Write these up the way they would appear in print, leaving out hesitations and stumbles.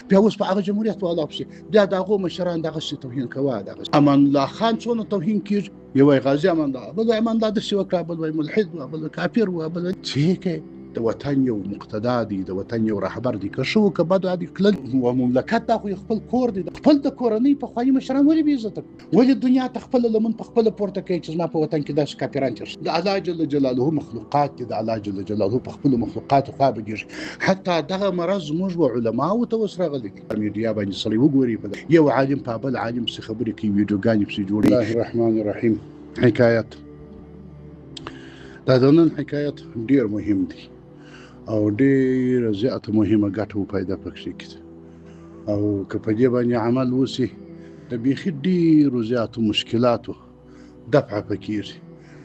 بیا اوس په هغه جمهوریت والا پسې بیا د هغو مشران دغسې توهین کوه دغسې امان الله خان څونه توهین کېږي یو وایي غازي امان الله بل وایي امان الله داسې وکړه بل وایي ملحد و بل وایي کافر و بل وایي څه کوي د وطن یو مقتدا دی د وطن یو رهبر دی که ښه و که بد دی کلک و مملکت دا خو خپل کور دی خپل د کورنۍ پخواني مشران ولې بې عزته کړو ولې دنیا ته خپله لمن په خپله پورته کوي چې زما په وطن کې داسې کافران تېر شي د الله جل جلاله مخلوقات دي د الله جل جلاله په خپلو مخلوقاتو خوا بګېږي حتی دغه مرض زموږ و علماو ته اوس راغلی دی میډیا باندې سړی وګوري یو عالم په بل عالم پسې خبرې کوي ویډیوګانې پسې جوړوي الله الرحمن الرحیم حکایت دا د نن حکایت ډېر مهم دی او ډېره زیاته مهمه ګټه و پیدا پکې کړي او که په دې باندې عمل وسي د بیخي ډېرو زیاتو مشکلاتو دفعه پکېږي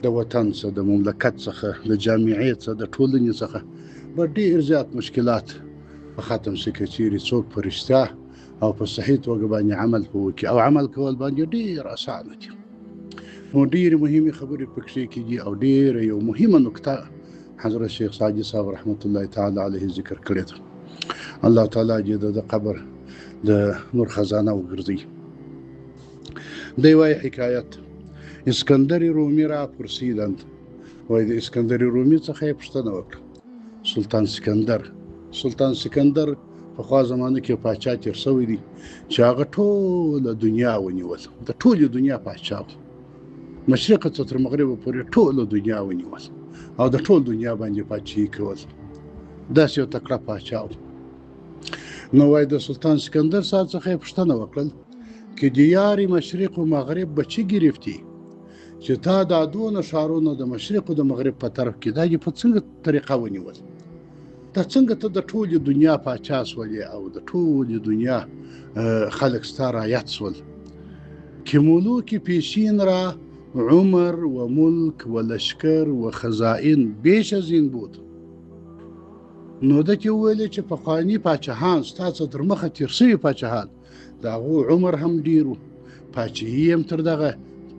د وطن څخه د مملکت څخه د جامعې څخه د ټولنې څخه به ډېر زیات مشکلات په ختم شي که چیرې څوک په رښتیا او په صحیح توګه باندې عمل وکړي او عمل کول باندې ډېر اسانه دي نو ډېرې مهمې خبرې پکې کېږي او ډېره یو مهمه نکته حضرت شیخ ساجد صاحب رحمت الله تعالی علیه ذکر کړی ده الله تعالی دې د قبر د نور خزانه وګرځي دی وایي حکایت اسکندر رومي را پرسیدند وایي د اسکندر رومي څخه یې پوښتنه وکړه سلطان سکندر پخوا زمانه کې پاچا تېر شوی دی چې هغه ټوله دنیا ونیول د ټولې دنیا پاچا و مشرقه څخه تر مغربه پورې ټوله دنیا ونیول او د ټول دنیا باندې پاچاهي کول داسې یو تکړه پاچا و نو وایي د سلطان سکندر صاحب څخه یې پوښتنه وکړل که دیار مشرق و مغرب به چی گرفتی چې تا دا دونه ښارونه د مشرق و د مغرب په طرف کې دا یې په څنګه طریقه ونیول دا څنګه ته د ټولې دنیا پاچا سولې او د ټولې دنیا خلک ستا رعیت سول که ملوک پیشین را عمر و ملک و لشکر و خزائن بیش از این بود نو ده کې وویلې چې پخواني پاچاهان ستا څخه تر مخه تېر شوي پاچاهان د هغو عمر هم ډېر و پاچاهي هم تر دغه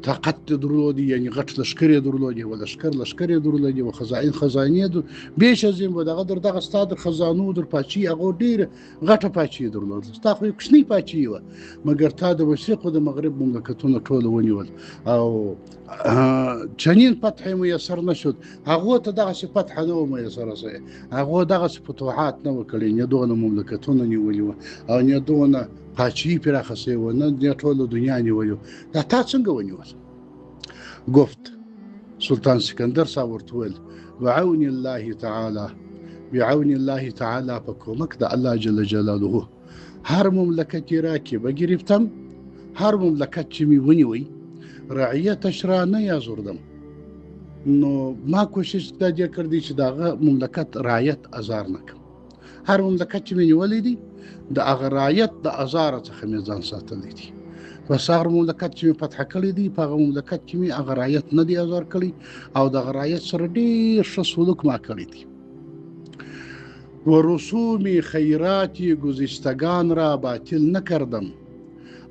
طاقت درلودي یعنی غټ لشکر یې درلودي و لشکر یې درلودي و خزائن یې بیش از این و دغه ستا در خزانو در پاچاهي هغو ډېره غټه پاچاهي درلوده ستا خو یو کوچنۍ پاچاهي وه مګر تا د مشرق و د مغرب مملکتونه ټوله ونیول او چنین فتح میسر نشد هغو ته دغسې فتح نه و میسره شوې هغو دغسې فتوحات نه وه کړي نه دونه مملکتونه نیولي وه او نه دونه پاچاهي پراخه شوې وه نه ټوله دنیا نیولې وه دا تا څنګه ونیول گفت سلطان سکندر صاحب ورته وویل بعون الله تعالی په کومک د الله جل جلاله هر مملکتی را که بگرفتم هر مملکت چې می ونیوی رعیتش را نیازردم نو ما کوشش دا دې کړی چې دغه مملکت رعیت ازار نکم هر مملکت چې می نیولی دی د هغه رعیت د ازار څخه مې ځان ساتلی دی پس هغه مملکت چې می فتح کړی دی په هغه مملکت کې می هغه رعیت نه دی ازار کړی او دغه رعیت سره ډېر ښه سلوک ما کړی دی و رسوم خیرات گذشتگان را باطل نکردم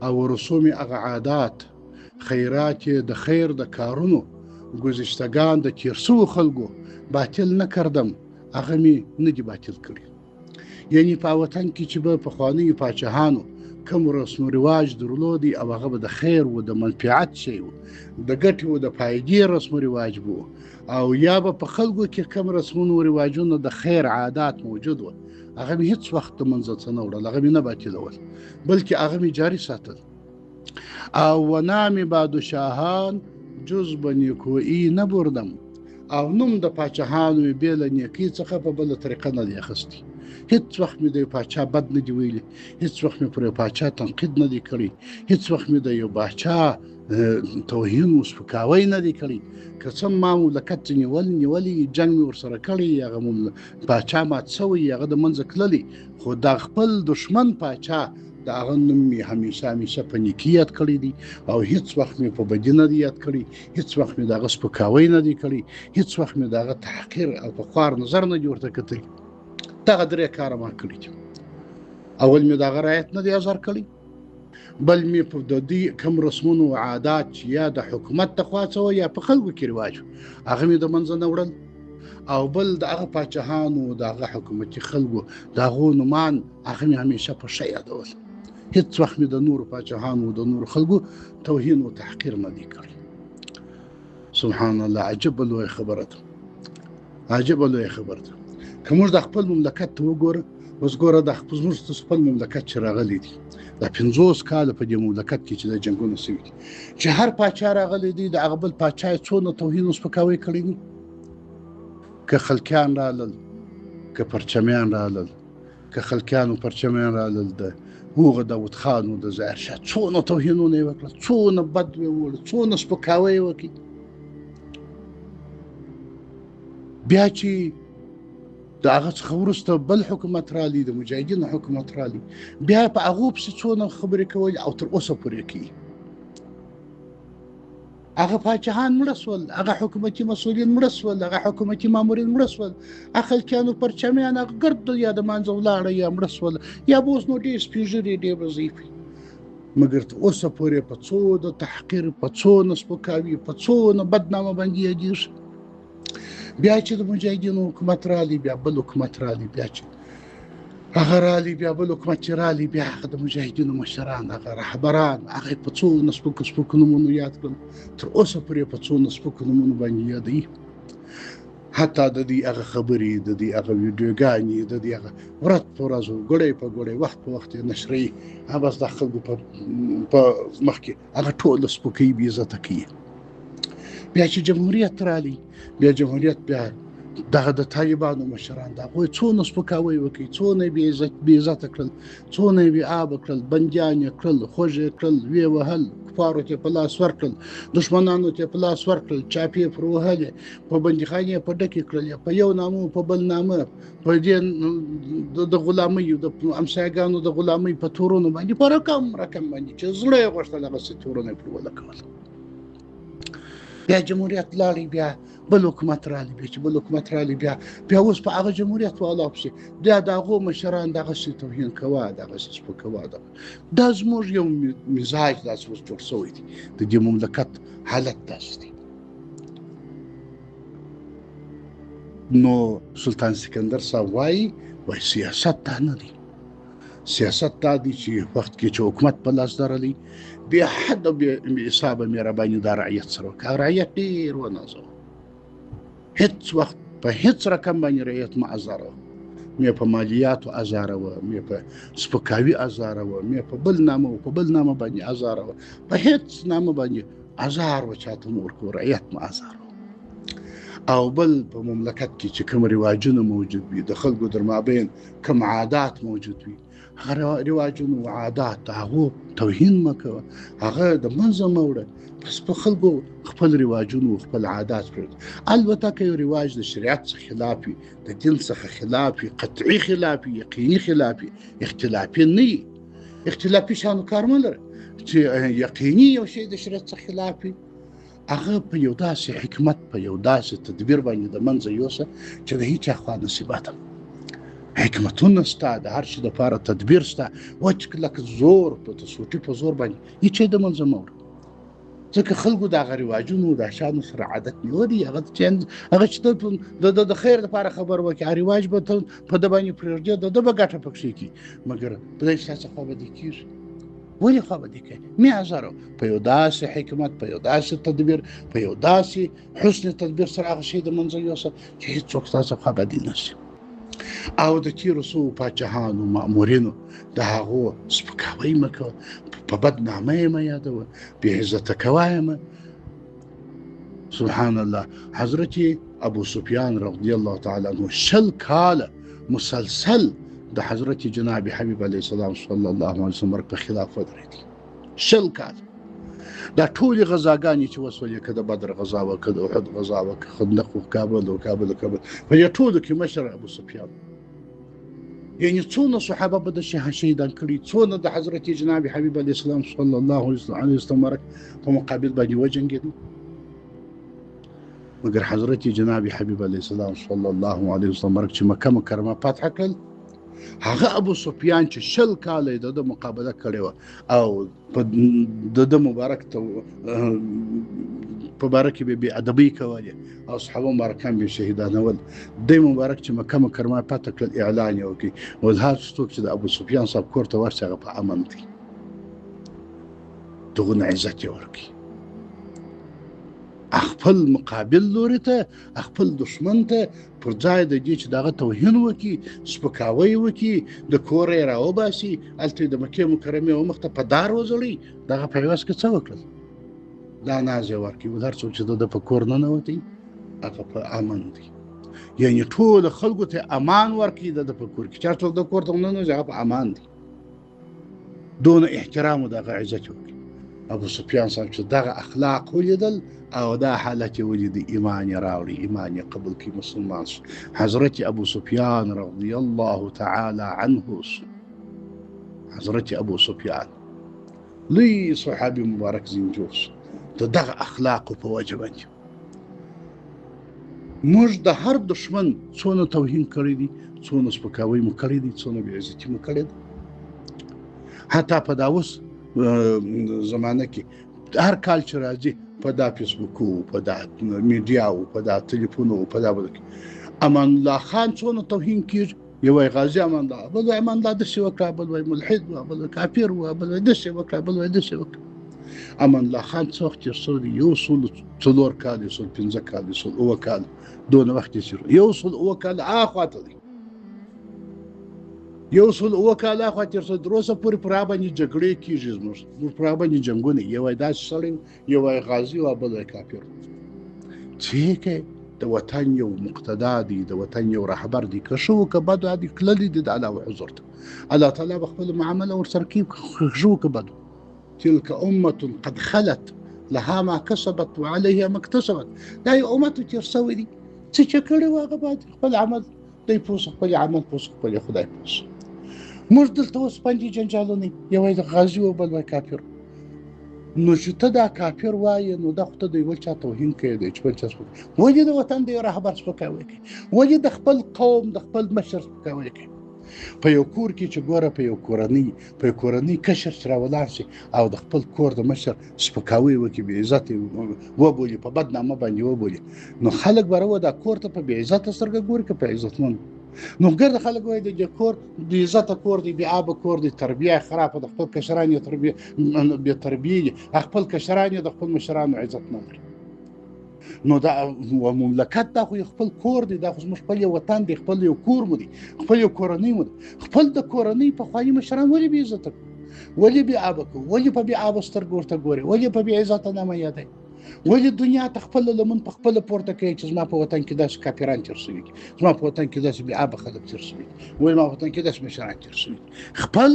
او رسوم هغه عادات خیرات د خیر د کارونو گذشتگان د تیر شوو خلکو باطل نکردم هغه می نه دی باطل کړی یعنی په وطن کې چې به پخوانیو پاچاهانو کوم رسم و رواج درلودي او هغه به د خیر و د منفعت شی و د ګټې و د فایدې رسم و رواج بو او یا به په خلکو کې کوم رسمونه و رواجونه د خیر عادات موجود و هغه مې هیڅ وخت د منځه څه نه وړل هغه مې نه باطلول بلکې هغه مې جاري ساتل او و نام بادشاهان جز به نیکویی نه بردم او نوم د پاچاهانو بې له نیکۍ څخه په بله طریقه نه دی اخیستی هیڅ وخت مې د یو پاچا بد نه دی ویلی هیڅ وخت مې پر یو پاچا تنقید نه دی کړی هیڅ وخت مې د یو پاچا توهین و سپکاوی نه دی کړی که څه ما مملکت نیولی جنګ مې ورسره کړی هغه پاچا مات سوی هغه د منځه تللی خو دا خپل دشمن پاچا د هغه نوم مې همیشه په نیکي یاد کړی دی او هیڅ وخت مې په بدي نه دی یاد کړی هیڅ وخت مې د هغه سپکاوی نه دی کړی هیڅ وخت مې د هغه تحقیر او په خوار نظر نه دی ورته کتلی دغه درې کاره ما کړي دي اول مې د هغه رعایت نه دی ازار کړی بل مې په د دې کوم رسمونه و عادات چې یا د حکومت د خوا څه یا په خلکو کې رواج هغه مې د منځه نه وړل او بل د هغه پاچاهانو د هغه حکومتي خلکو د هغو نومان هغه مې همیشه په ښه یادول. هېڅ وخت مې د نورو پاچاهانو د نورو خلکو توهین او تحقیر نه دی کړی. سبحان الله، عجبه لویه خبره ده، عجبه لویه خبره ده. که موږ د خپل مملکت ته وګوره، اوس ګوره د زموږ خپل مملکت چې راغلی دی، دا 50 کاله په دې مملکت کې چې د جنګونه سوي دي، چې هر پاچا راغلی دی د هغه بل پاچا یې څونه توهین او سپکاوی کړی دي. که خلکیان رالل، که پرچمیان رالل، که خلکیان او پرچمیان رالل، د هغه داود خان او د ظاهرشاه څونه توهینونه یې وکړل، څونه بد یې وویل، څونه سپکاوی یې وکړي. بیا چې د هغه څخه وروسته بل حکومت رالی، د مجاهدینو حکومت رالی، بیا په هغو پسې څونه خبرې کول او تر اوسه پورې کوي. هغه پاچاهان مړه سول، هغه حکومتي مسؤلین مړه سول، هغه حکومتي مامورین مړه سول، هغه خلکیانو پرچمیان هغه ګرد یا د منځه ولاړه یا مړه سول، یا به اوس نو ډېر سپین ږیري ډېر به ضعیف وي. مګر تر اوسه پورې په څو د تحقیر، په څونه سپکاوي، په څونه بدنامه باندې یادېږي. بیا چې د مجاهدینو حکومت رالی، بیا بل حکومت رالی، بیا چې هغه رالی، بیا بل حکومت چې رالی، بیا هغه د مجاهدینو مشران، هغه رهبران، هغه په څو سپکو سپکو نومونو یاد کړل، تر اوسه پورې په څو سپکو نومونو باندې یادوي. حتی د دې هغه خبرې، د دې هغه ویډیوګانې، د دې هغه ورځ په ورځ، ګړی په ګړی، وخت په وخت یې نشروي. هغه بس د خلکو په مخ کې هغه ټول سپکوي، بې عزته کوي. بیا چې جمهوریت رالی، بیا جمهوریت بیا دغه د طالبانو مشران د هغوی څونه سپکاوی وکړي، څونه بې عزته کړل، څونه یې بې آبه کړل، بندیان یې کړل، خوږ یې کړل، ویې وهل، کفارو ته په لاس ورکړل، دښمنانو ته په لاس ورکړل، چاپې یې پر وهلې، په بندیخانې یې په ډکې کړلې، په یو نامه په بل نامه، په دې د غلامۍ، د همسایګانو د غلامۍ په تورونو باندې، په رقم باندې چې زړه یې غوښتل هغسې تورونه یې پر ولګول. بیا جمهوریت لاړی، بیا بل حکومت رالی، بیا چې بل حکومت رالی، بیا اوس په هغه جمهوریت والا پسې بیا د هغو مشران دغسې توهین کوه، دغسې سپکوه. دا زموږ یو مزاج داسې اوس جوړ شوی دی، د دې مملکت حالت داسې دی. نو سلطان سکندر صاحب وایي سیاست دا نه دی. سیاست دا دی چې وخت کې چې حکومت په لاس درلی، بیا حد بې حسابه مهرباني د رعیت سره وکړه. رعیت ډېر ونازوه، هېڅ وخت په هېڅ رقم باندې رعیت مه ازاروه، مې په مالیاتو ازاروه، مې په سپکاوي ازاروه، مې په بل نامه او په بل نامه باندې ازاروه، په هېڅ نامه باندې ازار وچاته مه ورکوه، رعیت مه ازاروه. او بل په مملکت کې چې کوم رواجونه موجود وي، د خلکو در مابین کوم عادات موجود وي، هغه رواجونه او عادات د هغو توهین مه کوه، هغه د منځه مه وړه. پس په خلکو خپل رواجونه او خپل عادات پرېږده. البته که یو رواج د شریعت څخه خلاف وي، د دین څخه خلاف وي، قطعي خلاف وي، یقیني خلاف وي، اختلافي نه وي، اختلافي شانو کار مه لره، چې یقیني یو شی د شریعت څخه خلاف وي، هغه په یو داسې حکمت، په یو داسې تدبیر باندې د منځه یوسه چې د هیچا خوا نصیبات حکمتونه ستا، د هر شي دپاره تدبیر ستا، وچ لکه زور په تصوټي په زور باندې هیڅ شی د منځه مه وړه. ځکه خلکو د هغه رواجونو د شانو سره عادت نیولي، هغه چې د خیر دپاره خبر وکړي، هغه رواج به ته په ده باندې پرېږدې، د ده به ګټه پکښې کړي، مګر په دې ستا څخه به دې کېږي. ولې خوا به دې کوي؟ مې ازاروه. په یو داسې حکمت، په یو داسې تدبیر، په یو داسې حسن تدبیر سره هغه شی د منځه یوسه چې هېڅوک ستا څخه بدي نه شي. او د تېرو څو پاچاهانو، مامورینو د هغو سپکاوی مه کوه، په بدنامه یې مه یادوه، بې عزته کوه یې مه. سبحان الله، حضرت ابو سفیان رضی الله تعالی عنه 20 کاله مسلسل د حضرت جناب حبیب علیه السلام صلی الله علیه وسلم په خلاف ودرېدی. 20 کاله دا ټولې غزاګانې چې وسولې، که د بدر غزا وه، که د احد غزا وه، که خندق و کابل و کابل په دې ټولو کې مشر ابو سفیان. یعنې څونه صحابه به د شهیدان کړي، څونه د حضرت جناب حبیب علیه السلام صلی الله علیه وسلم په مقابل باندې وجنګېدل. مګر حضرت جناب حبیب علیه السلام صلی الله علیه وسلم چې مکه مکرمه فتح کړل، هغه ابو سفیان چې 20 کاله د مقابله کړې وه او د مبارک ته په باره کې به بې ادبۍ کولې او صحابه مبارکان به شهیدانول. دی مبارک چې مکه مکرمه پاته کړل اعلان یې وکړي ویل هر څوک چې د ابو سفیان صاحب کور ته ورشي هغه په امن دی. دغونه عزت یې ورکړي. خپل مقابل لوري ته خپل دشمن ته پر ځای د دې چې دغه توهین وکړي سپکاوی وکړي د کوره یې راوباسي هلته د مکې مکرمې ومخته په دار وځړي دغه په عوض کې څه وکړل؟ دا ناز یې ورکړي ویل هر څوک چې د په کور ننوتی هغه په امن دی. یعنې ټولو خلکو ته امان ورکړي د په کور کې چې هر څوک د کور ته ننوځي هغه په امان دی. دونه احترام او دغه عزت وکړي. ابو سفیان صاحب چې دغه اخلاق ولیدل او دا حالت ولید ایمان راوړي ایمان قبول کی مسلمان شو. حضرت ابو سفیان رضی الله تعالی عنه حضرت ابو سفیان لوی صحابي مبارک زنجوس ته دغه اخلاق په وجه باندې موږ د هر دشمن څونه توهین کړی دي څونه سپکاوی مو کړی دي څونه بې عزتي مو کړی دي. حتی په دا اوس زمانه کې هر کال چې راځي په دا فیسبوک په دا میډیا او په دا ټلیفون او په دا کې امان الله خان څونه توهین کیږي. یو غازی امان الله بل امان الله د څه وکړه بل ملحد و بل کافر و بل د څه وکړه بل د څه وکړه. امان الله خان څوک چې سود یو سول څلور کال سول 15 کال سول او کال دونه وخت چې یو سول او کال اخواته دي یو سل او کاله خو تر څو دروسه پورې پر باندې جګړې کیږي زموږ پر باندې جنگونه یو داس سړی یو غازی او بل کافر چې کې د وطن یو مقتدا دی د وطن یو رهبر دی که شو که بد دی کللی دی د الله حضور ته الله تعالی خپل معامله ور سره کوي شو که بد تلك امه قد خلت لها ما كسبت وعليها ما اكتسبت. دا یو امه چې رسوي دي چې کړي واغه بعد خپل عمل دی پوس خپل عمل پوس خپل خدای پوس. موږ دلته اوس باندې جنجالونه یو د غازی او بل کافر نو چې ته دا کافر وایې نو دا خو ته د یو چا توهین کوي دی چې بل چا سپکوي ولې د وطن د یو رهبر سپکاوی کوي ولې د خپل قوم د خپل مشر سپکاوی کوي. په یو کور کې چې ګوره په یو کورنۍ کشر چې راولاړ شي او د خپل کور د مشر سپکاوی وکړي بې عزت وبولي په بدنامه باندې وبولي نو خلک به راوه دا کور ته په بې عزته سترګه ګوري که په عزتمند. نو ګرد خلک وایي د کور د عزت کور دی بې آبه کور دی تربیه خرابه د خپل کشران یې بې تربیه خپل کشران یې د خپل مشرانو عزت نه لري. نو دا مملکت دا خو خپل کور دی دا خو زموږ خپل یو وطن دی خپل یو کور مو دی خپل یو کورنۍ مو دی خپل د کورنۍ پخواني مشران ولې بې عزته کوو ولې بې آبه کوو ولې په بې آبه سترګو ورته ګورې ولې په بې عزته نامه یادوي ولې دنیا ته خپل لمن په خپله پورته کوي چې زما په وطن کې داسې کافران تېر شوي زما په وطن کې داسې بې آبه خلک تېر شوي ولې زما په وطن کې داسې مشران تېر شوي. خپل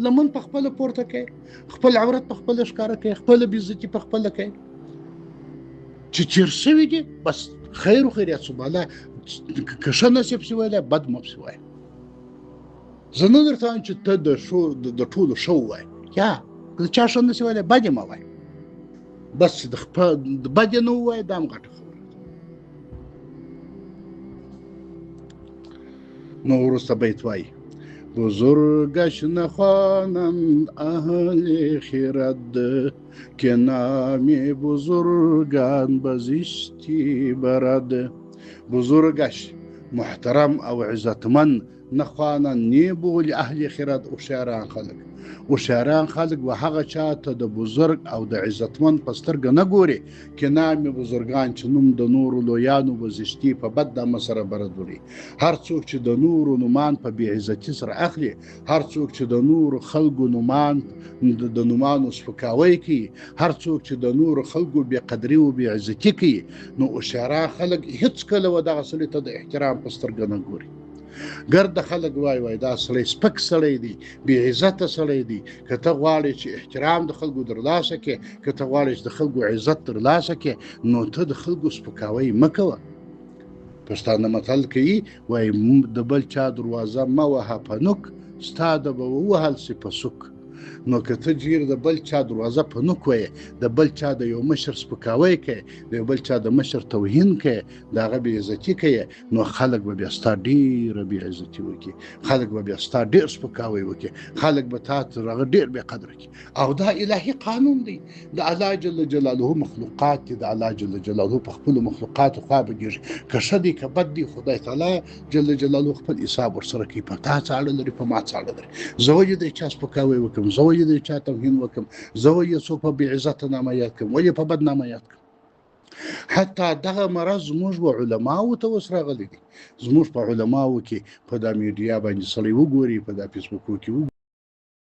لمن په خپله پورته کوي خپل عورت په خپله ښکاره کوي خپله بې عزتي په خپله کوي چې تېر شوي دي بس خیر و خیریت صبح الله که ښه نصیب شي وایه بد مه پسې وایه. زه نه درته وایم چې ته د ټولو ښه ووایه یا که د چا ښه نصیب وایه بد یې مه وایه بس د بد یې نه ووایه دا هم غټه خبره. نو وروسته بیت وایي بزرگش نخوانند اهل خرد که نام بزرگان بزشتی برد. بزرگش محترم او عزتمن نخوانند نیبولی اهل خرد هوښیاران خلک و هغه چاته د بزرګ او د عزتمن په سترګه نه ګوري که نام بزرګان چې نوم د نورو لویانو بزشتي په بد دمه سره برد وړي. هر څوک چې د نورو نومان په بې عزتي سره اخلي هر څوک چې د نورو خلکو نومان د نومانو سپکاوی کوي هر څوک چې د نورو خلکو بې قدري او بې عزتي کوي نو هوښیاران خلک هېڅکله و دغه سړي ته د احترام په سترګه نه ګوري. ګرد خلک وای دا سړی سپک سړی دی بې عزته سړی دی که ته غواړې چې احترام د خلکو ترلاسه کړې که ته غواړې چې د خلکو عزت ترلاسه کړې نو ته د خلکو سپکاوی مه کوه. پښتانه متل کوي وایي د بل چا دروازه مه وهه په نوک ستا د به ووهل سي په سوک. نو که ته جیر د بل چا دروازه په نوک وایې د بل چا د یو مشر سپکاوی کوې د یو بل چا د مشر توهین کوې د هغه بېعزتي کوې نو خلک به بیا ستا ډېره بېعزتي وکړي خلک به بیا ستا ډېر سپکاوی وکړي خلک به تا تر هغه ډېر بېقدره کړي او دا الهي قانون دی د الله جل جلاله مخلوقات دي د الله جل جلاله په خپلو مخلوقاتو خوا بګېږي که ښه دی که بد دی خدای تعالی جل جلاله خپل حساب ورسره کوي په تا څه اړه لري په ما څه اړه لري زه ولې د چا سپکاوی وکړم زه ولې د چا توهین وکړم زه ولې څوک په بېعزته نامه یاد کړم ولې په بد نامه یاد کړم حتی دغه مرض زموږ و علماو ته اوس راغلی دی زموږ په علماو کې په دا میډیا باندې سړی وګوري په دا فیسبوکو کې